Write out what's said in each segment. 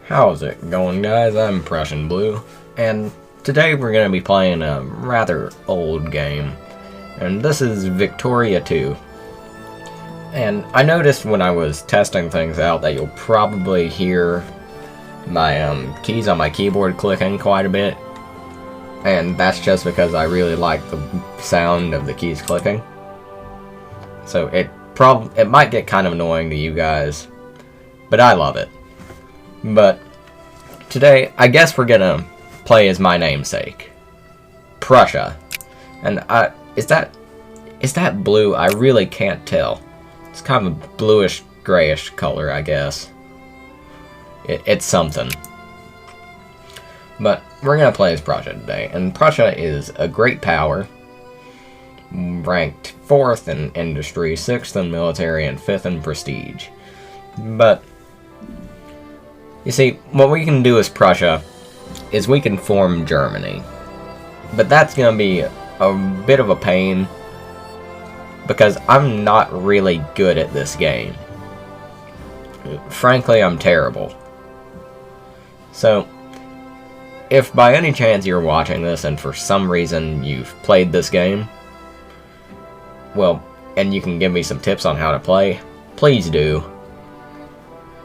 How's it going, guys? I'm Prussian Blue, and today we're going to be playing a rather old game, and this is Victoria 2. And I noticed when I was testing things out that you'll probably hear my keys on my keyboard clicking quite a bit, and that's just because I really like the sound of the keys clicking. So it might get kind of annoying to you guys, but I love it. But today, I guess we're gonna play as my namesake, Prussia. And is that blue? I really can't tell. It's kind of a bluish, grayish color, I guess. It's something. But we're gonna play as Prussia today, and Prussia is a great power, ranked 4th in industry, 6th in military, and 5th in prestige. But you see, what we can do as Prussia is we can form Germany. But that's going to be a bit of a pain because I'm not really good at this game. Frankly, I'm terrible. So, if by any chance you're watching this and for some reason you've played this game, well, and you can give me some tips on how to play, please do.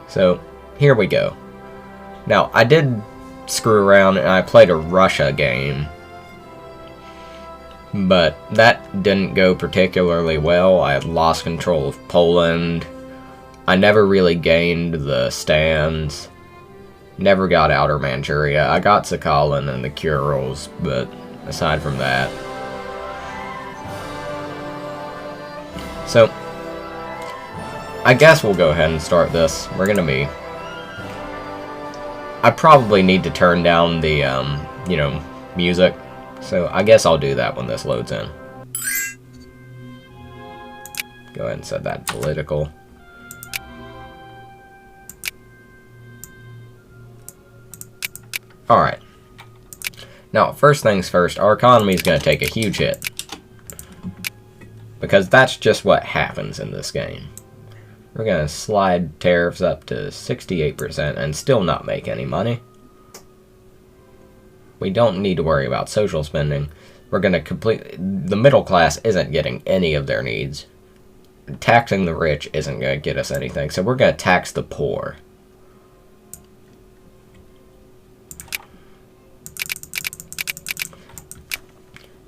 So, here we go. Now, I did screw around and I played a Russia game, but that didn't go particularly well. I had lost control of Poland. I never really gained the stands. Never got Outer Manchuria. I got Sakhalin and the Kurils, but aside from that. So, I guess we'll go ahead and start this. We're gonna be... I probably need to turn down the, music, so I guess I'll do that when this loads in. Go ahead and set that political. Alright. Now, first things first, our economy is going to take a huge hit. Because that's just what happens in this game. We're going to slide tariffs up to 68% and still not make any money. We don't need to worry about social spending. We're going to the middle class isn't getting any of their needs. Taxing the rich isn't going to get us anything, so we're going to tax the poor.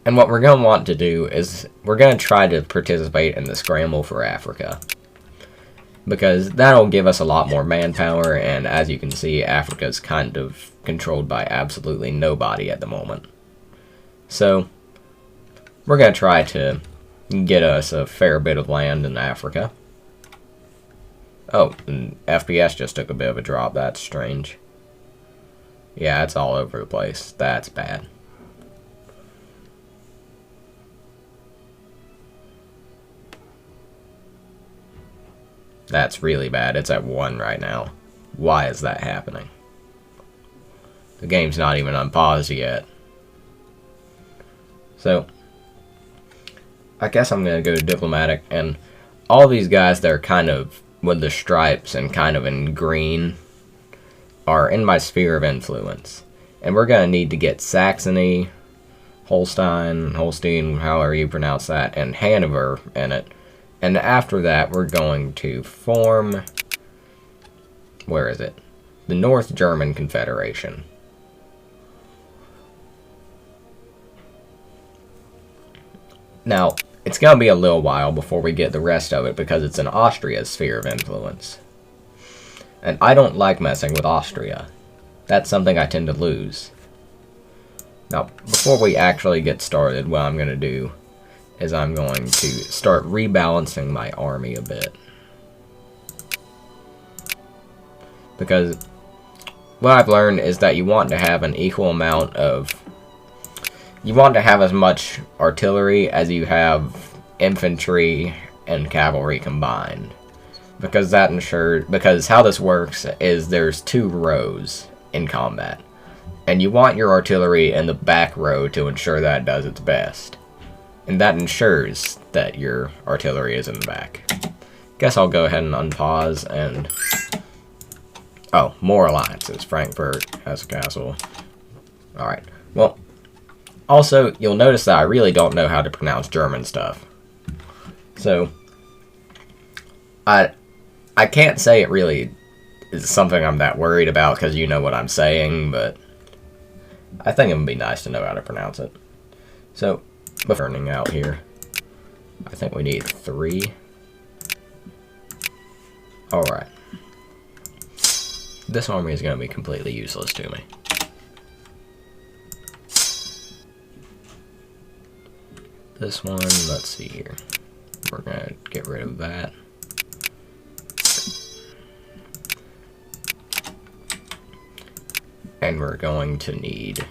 And what we're going to want to do is we're going to try to participate in the scramble for Africa. Because that'll give us a lot more manpower, and as you can see, Africa's kind of controlled by absolutely nobody at the moment. So, we're going to try to get us a fair bit of land in Africa. Oh, and FPS just took a bit of a drop. That's strange. Yeah, it's all over the place. That's bad. That's really bad. It's at 1 right now. Why is that happening? The game's not even unpaused yet. So, I guess I'm going to go to diplomatic, and all these guys that are kind of with the stripes and kind of in green are in my sphere of influence. And we're going to need to get Saxony, Holstein, however you pronounce that, and Hanover in it. And after that, we're going to form, where is it? The North German Confederation. Now, it's going to be a little while before we get the rest of it because it's in Austria's sphere of influence. And I don't like messing with Austria. That's something I tend to lose. Now, before we actually get started, what I'm going to do is I'm going to start rebalancing my army a bit. Because what I've learned is that you want to have an equal amount of... You want to have as much artillery as you have infantry and cavalry combined. Because that ensures... Because how this works is there's 2 rows in combat. And you want your artillery in the back row to ensure that it does its best. And that ensures that your artillery is in the back. Guess I'll go ahead and unpause and Oh, more alliances. Frankfurt has a castle. Alright. Well, also, you'll notice that I really don't know how to pronounce German stuff. So, I can't say it really is something I'm that worried about because you know what I'm saying, but I think it would be nice to know how to pronounce it. So, before turning out here, I think we need 3. Alright. This army is going to be completely useless to me. This one, let's see here. We're going to get rid of that. And we're going to need,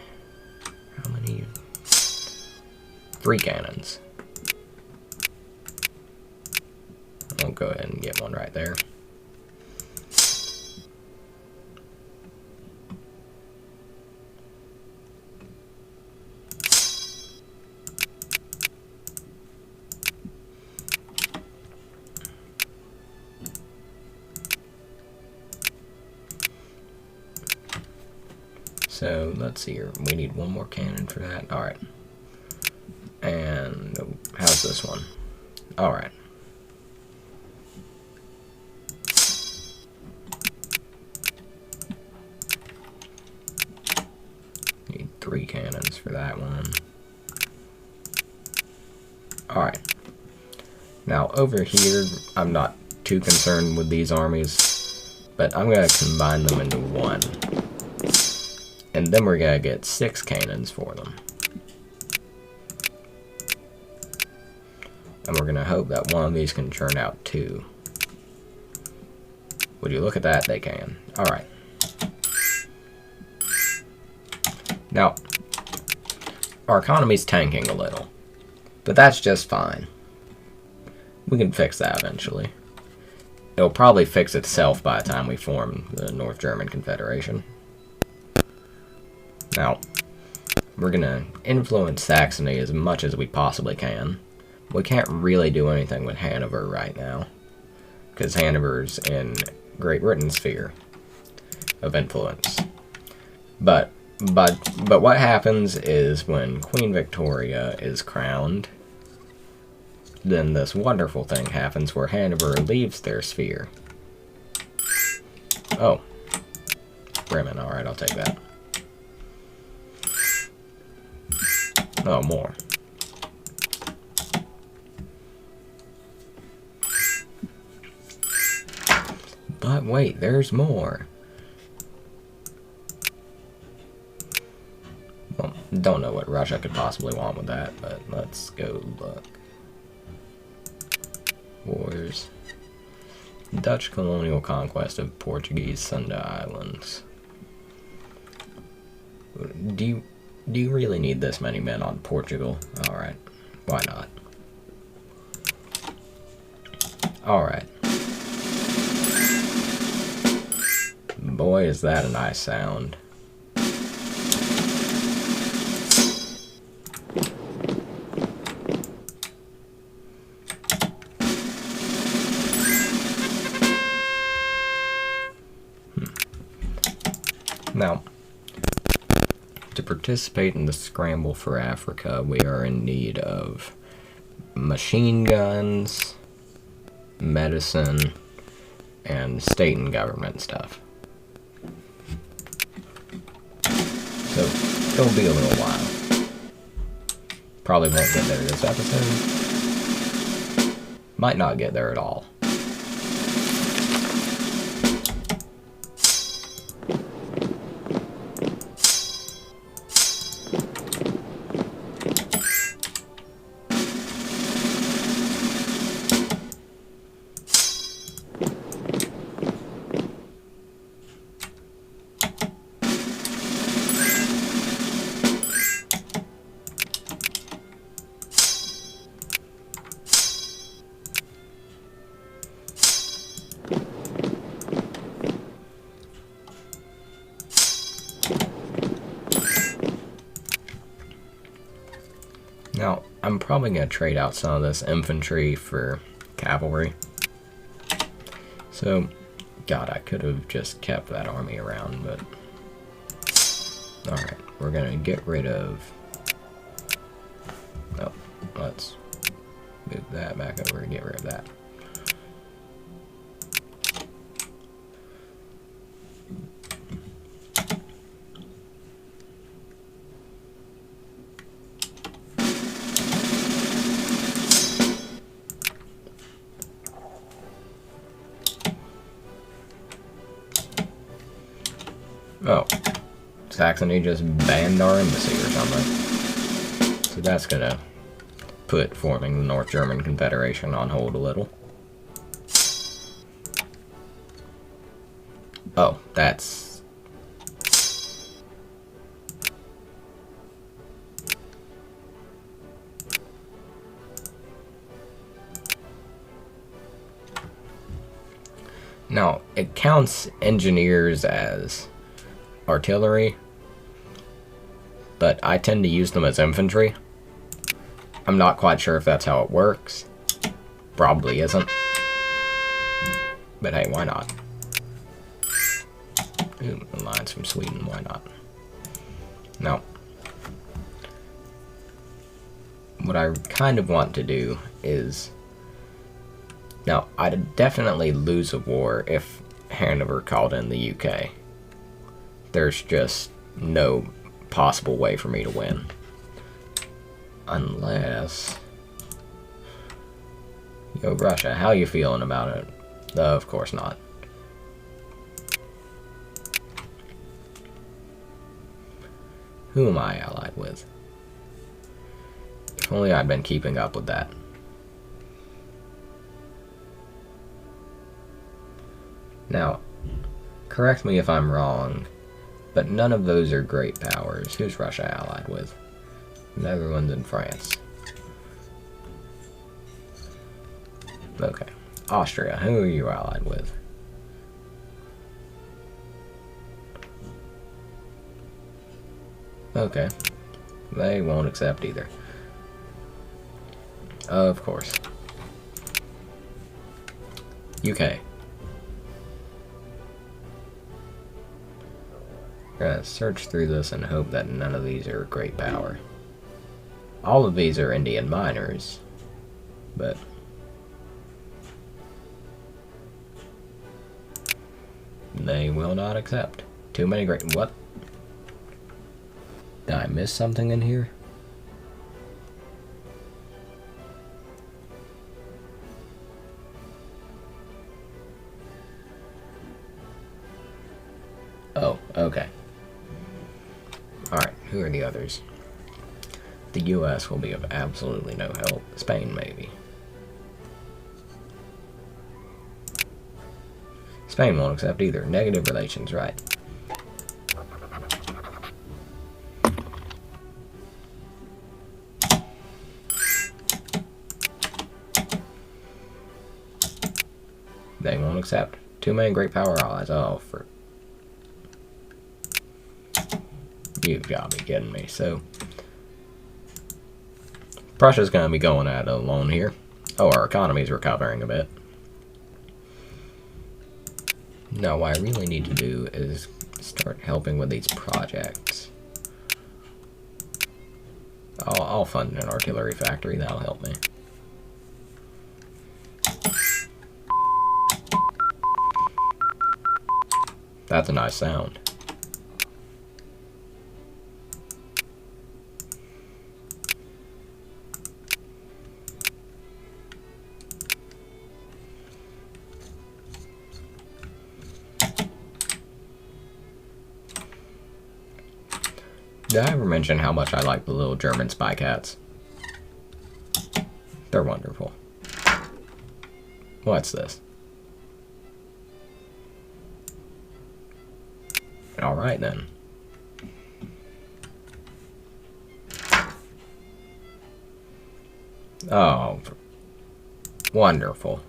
how many? 3 cannons. I'll go ahead and get one right there. So, let's see here. We need 1 more cannon for that. Alright. And how's this one? Alright. Need 3 cannons for that one. Alright. Now, over here, I'm not too concerned with these armies, but I'm going to combine them into one. And then we're going to get 6 cannons for them. And we're going to hope that one of these can churn out 2. Would you look at that? They can. Alright. Now, our economy's tanking a little. But that's just fine. We can fix that eventually. It'll probably fix itself by the time we form the North German Confederation. Now, we're going to influence Saxony as much as we possibly can. We can't really do anything with Hanover right now, because Hanover's in Great Britain's sphere of influence. But what happens is when Queen Victoria is crowned, then this wonderful thing happens where Hanover leaves their sphere. Oh. Bremen, alright, I'll take that. Oh, more. But wait, there's more. Well, don't know what Russia could possibly want with that, but let's go look. Wars. Dutch colonial conquest of Portuguese Sunda Islands. Do you really need this many men on Portugal? Alright. Why not? Alright. Boy, is that a nice sound. Now, to participate in the scramble for Africa, we are in need of machine guns, medicine, and state and government stuff. So, it'll be a little while. Probably won't get there this episode. Might not get there at all. Now, I'm probably going to trade out some of this infantry for cavalry. So, God, I could have just kept that army around, but... Alright, we're gonna get rid of... Oh, let's move that back over and get rid of that. Oh, Saxony just banned our embassy or something. So that's gonna put forming the North German Confederation on hold a little. Oh, that's... Now, it counts engineers as artillery, but I tend to use them as infantry. I'm not quite sure if that's how it works. Probably isn't. But hey, why not? Ooh, alliance from Sweden, why not? Now, what I kind of want to do is... Now, I'd definitely lose a war if Hanover called in the UK. There's just no possible way for me to win. Unless... Yo, Russia, how you feeling about it? Of course not. Who am I allied with? If only I'd been keeping up with that. Now, correct me if I'm wrong, but none of those are great powers. Who's Russia allied with? Netherlands and France. Okay. Austria, who are you allied with? Okay. They won't accept either. Of course. UK. Gonna search through this and hope that none of these are a great power. All of these are Indian miners, but they will not accept. Too many great... What? Did I miss something in here? Oh, okay. Alright, who are the others? The US will be of absolutely no help. Spain, maybe. Spain won't accept either. Negative relations, right. They won't accept. Too many great power allies. Oh, for... You've got to be kidding me. So, Prussia's going to be going at it alone here. Oh, our economy's recovering a bit. Now, what I really need to do is start helping with these projects. I'll fund an artillery factory. That'll help me. That's a nice sound. Did I ever mention how much I like the little German spy cats? They're wonderful. What's this? Alright then. Oh, wonderful.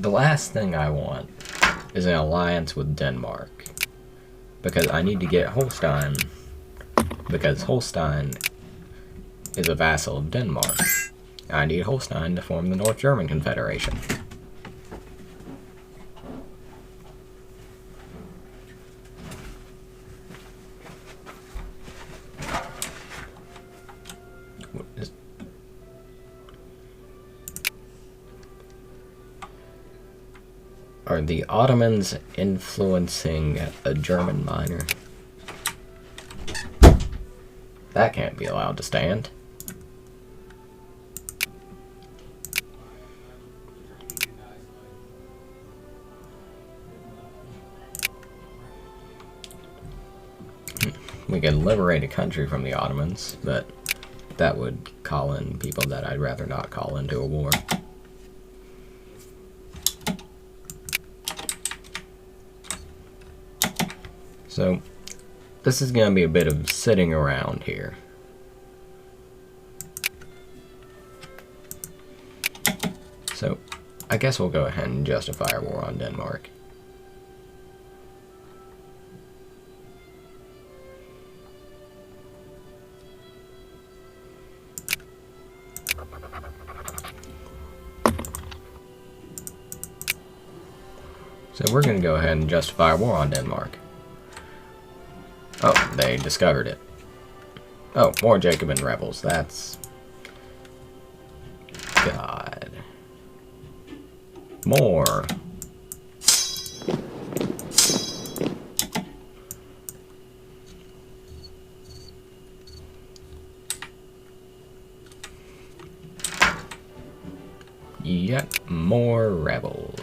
the last thing I want is an alliance with Denmark. Because I need to get Holstein. Because Holstein is a vassal of Denmark. I need Holstein to form the North German Confederation. Are the Ottomans influencing a German minor? That can't be allowed to stand. We can liberate a country from the Ottomans, but that would call in people that I'd rather not call into a war. So, this is going to be a bit of sitting around here. So, I guess we'll go ahead and justify our war on Denmark. So we're going to go ahead and justify a war on Denmark. Oh, they discovered it. Oh, more Jacobin rebels. That's... God. More. Yet more rebels.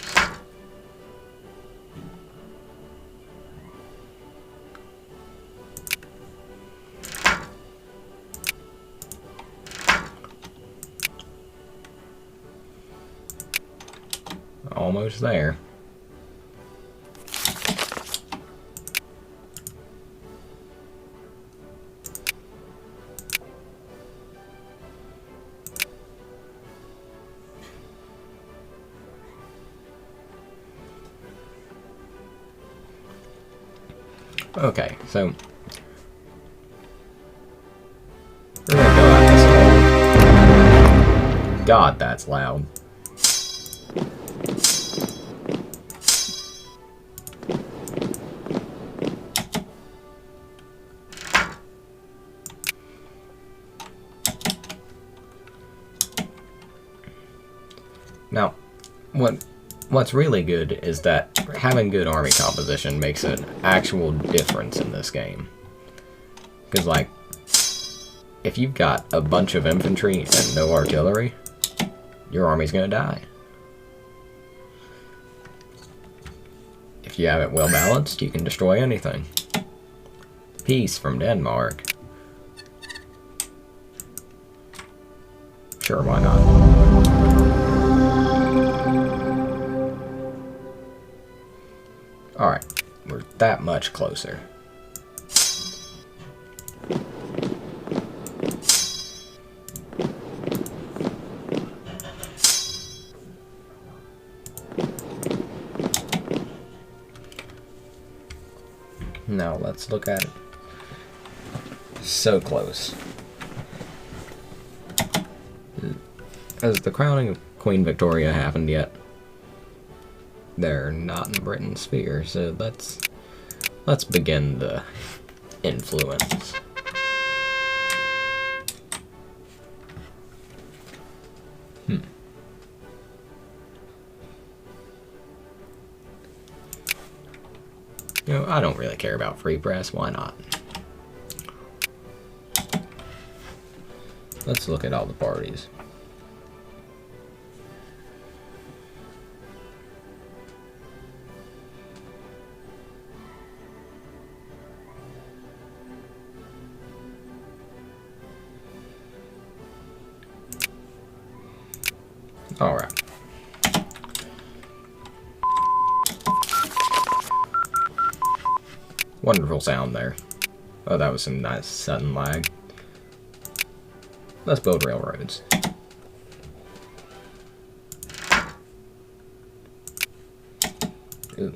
Almost there. Okay, so we're gonna go out this hole. God, that's loud. Now, what's really good is that having good army composition makes an actual difference in this game. Because, like, if you've got a bunch of infantry and no artillery, your army's gonna die. If you have it well balanced, you can destroy anything. Peace from Denmark. Sure, why not? Alright, we're that much closer. Now let's look at it. So close. Has the crowning of Queen Victoria happened yet? They're not in Britain's sphere, so let's begin the influence. You know, I don't really care about free press, why not? Let's look at all the parties. Alright. Wonderful sound there. Oh, that was some nice sudden lag. Let's build railroads. Ooh.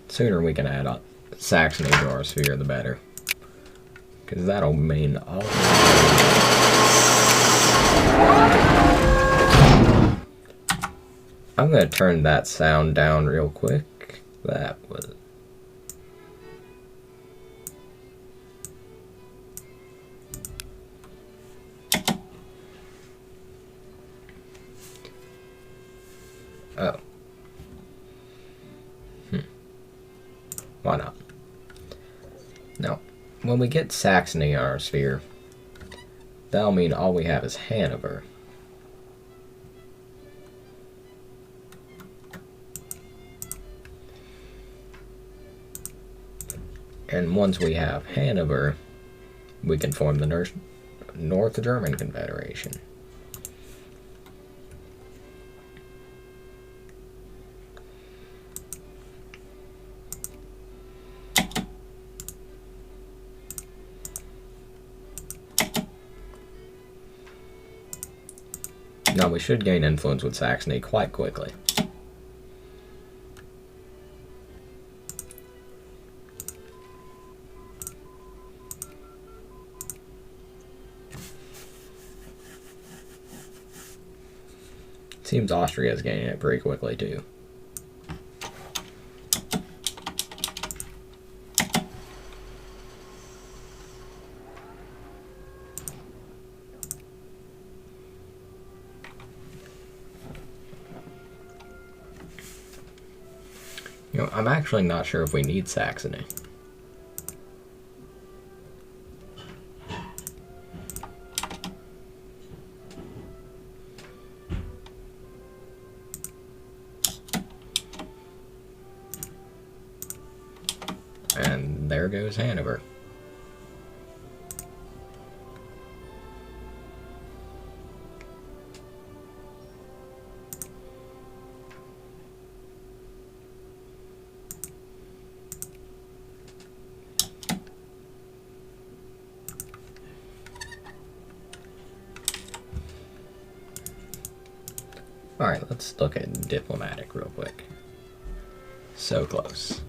Sooner we can add Saxony to our sphere, the better. Because that'll mean all. I'm going to turn that sound down real quick. That was. Oh. Why not? Now, when we get Saxony in our sphere, that'll mean all we have is Hanover. And once we have Hanover, we can form the North German Confederation. Now we should gain influence with Saxony quite quickly. Seems Austria is gaining it pretty quickly too. You know, I'm actually not sure if we need Saxony. And there goes Hanover. Alright, let's look at diplomatic real quick. So close.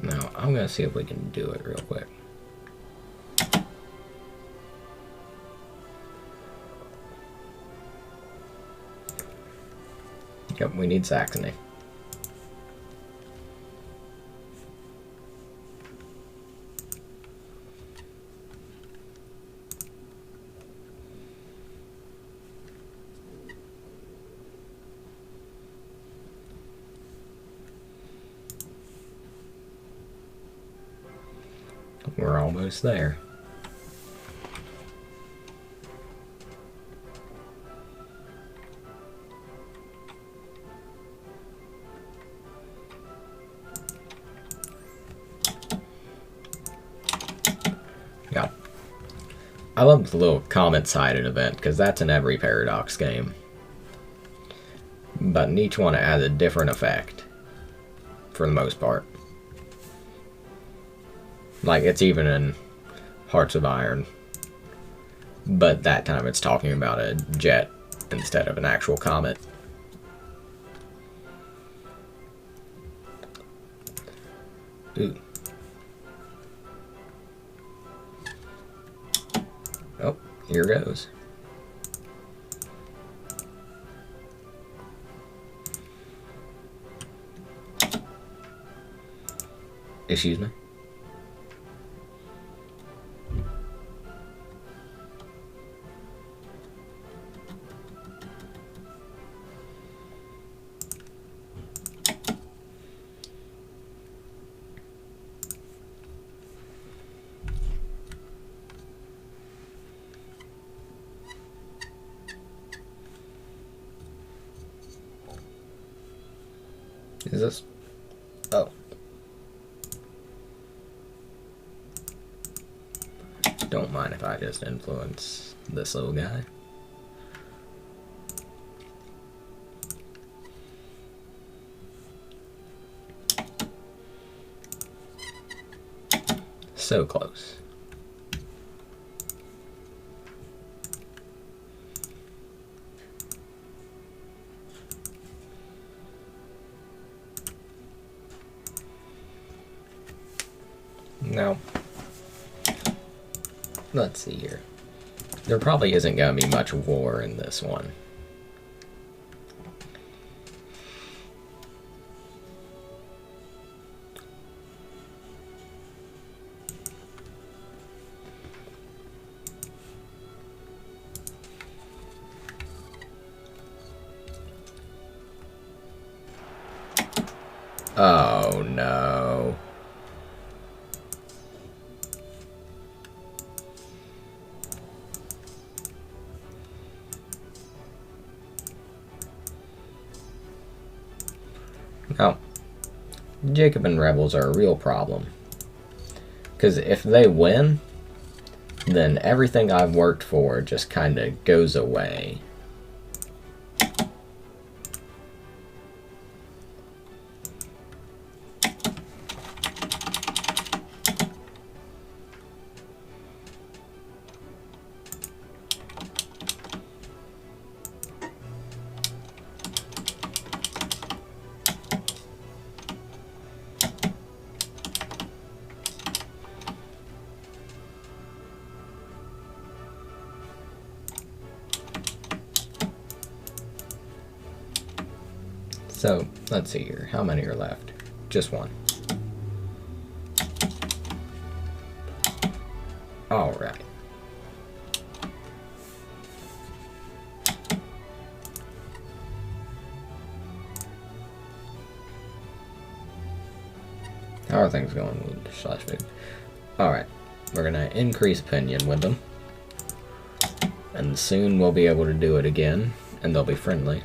Now, I'm going to see if we can do it real quick. Yep, we need Saxony. We're almost there. Yeah. I love the little comet-sided event, because that's in every Paradox game. But in each one it has a different effect, for the most part. Like, it's even in Hearts of Iron. But that time it's talking about a jet instead of an actual comet. Ooh. Oh, here goes. Excuse me? Is this? Oh. Don't mind if I just influence this little guy. So close. Now, let's see here. There probably isn't going to be much war in this one. Oh no. Now, Jacobin rebels are a real problem. Because if they win, then everything I've worked for just kind of goes away. So, let's see here. How many are left? Just one. Alright. How are things going with Schleswig? Alright. We're gonna increase opinion with them. And soon we'll be able to do it again. And they'll be friendly.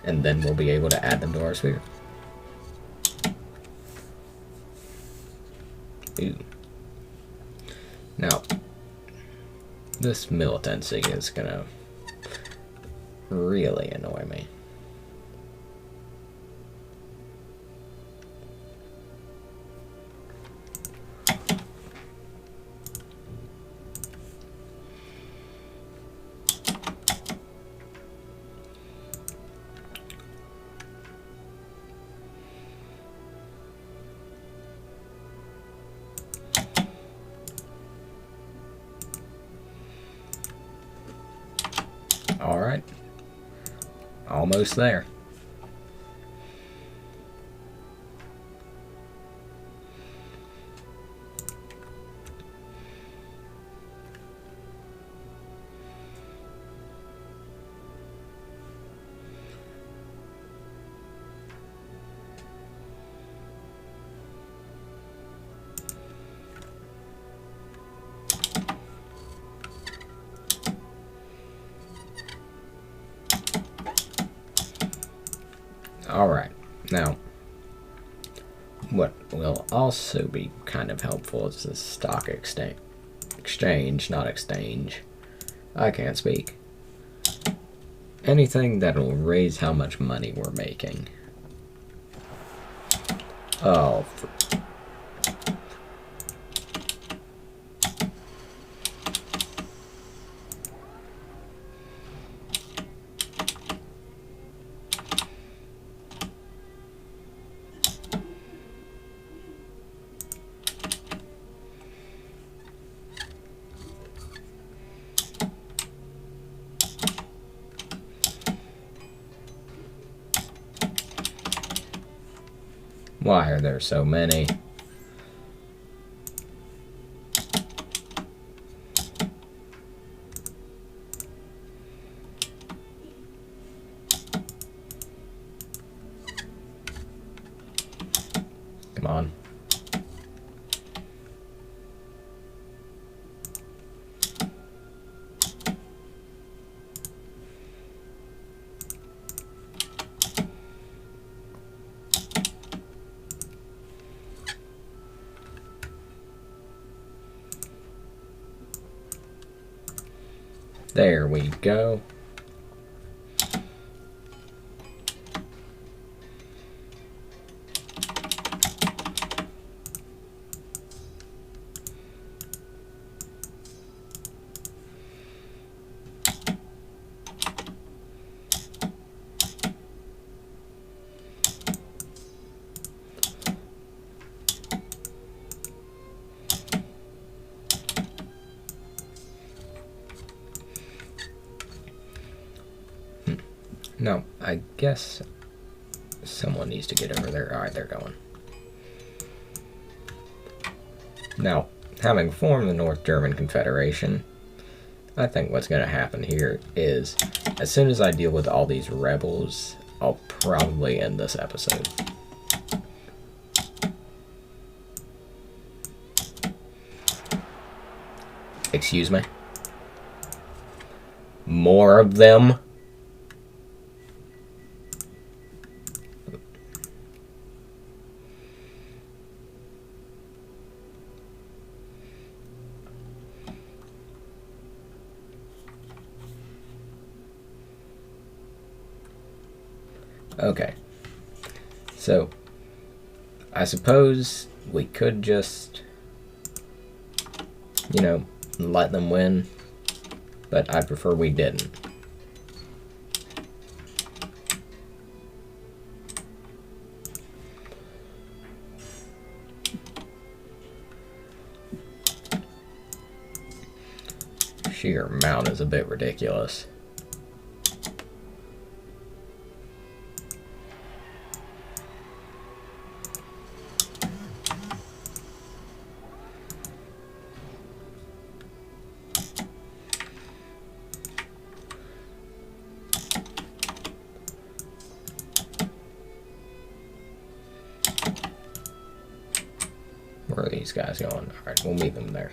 And then we'll be able to add them to our sphere. Ooh. Now, this militancy is gonna really annoy me. Alright. Almost there. Alright, now, what will also be kind of helpful is the stock exchange, not exchange. I can't speak. Anything that'll raise how much money we're making. Oh, why are there so many? Come on. There we go. No, I guess someone needs to get over there. Alright, they're going. Now, having formed the North German Confederation, I think what's going to happen here is, as soon as I deal with all these rebels, I'll probably end this episode. Excuse me? More of them? Okay, so I suppose we could just, you know, let them win, but I prefer we didn't. Sheer amount is a bit ridiculous. Where are these guys going? Alright, we'll meet them there.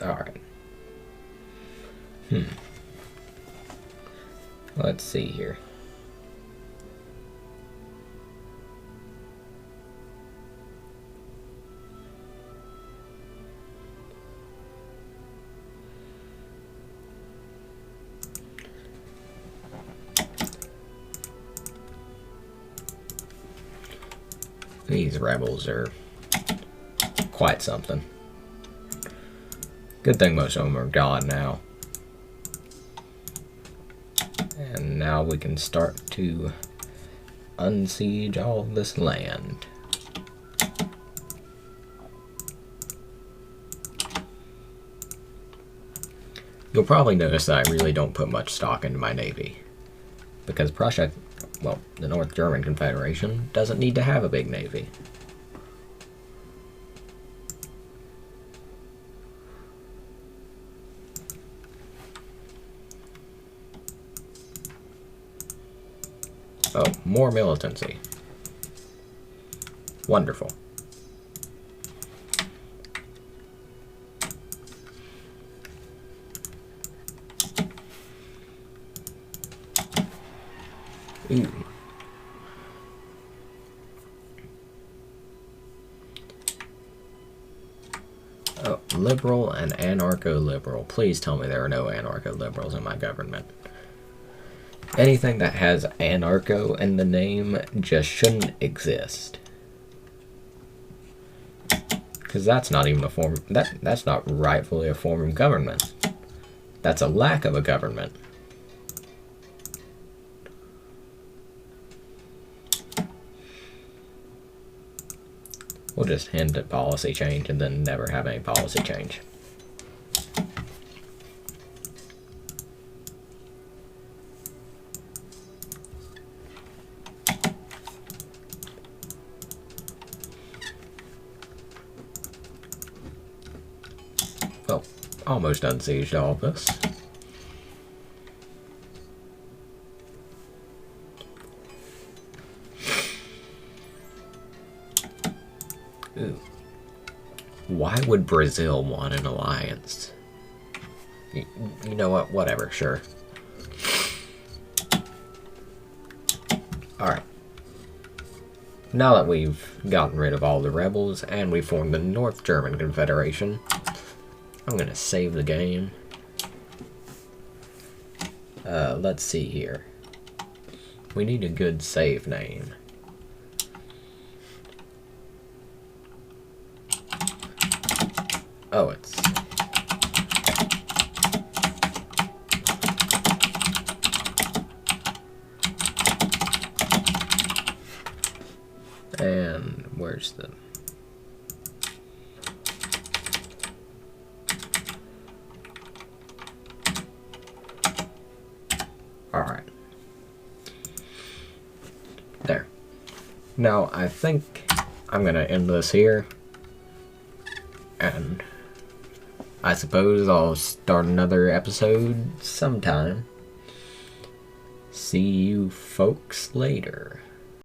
Alright. Let's see here. These rebels are quite something. Good thing most of them are gone now. And now we can start to unsiege all this land. You'll probably notice that I really don't put much stock into my navy. Because Prussia, well, the North German Confederation, doesn't need to have a big navy. Oh, more militancy. Wonderful. Ooh. Oh, liberal and anarcho-liberal. Please tell me there are no anarcho-liberals in my government. Anything that has anarcho in the name just shouldn't exist. Because that's not even a form, that's not rightfully a form of government. That's a lack of a government. We'll just hint at policy change and then never have any policy change. Well, almost unsieged all of this. Ooh. Why would Brazil want an alliance? You know what? Whatever, sure. Alright. Now that we've gotten rid of all the rebels and we formed the North German Confederation, I'm gonna save the game. Let's see here. We need a good save name. Oh, it's... And where's the... Alright. There. Now, I think I'm gonna end this here. And I suppose I'll start another episode sometime. See you folks later.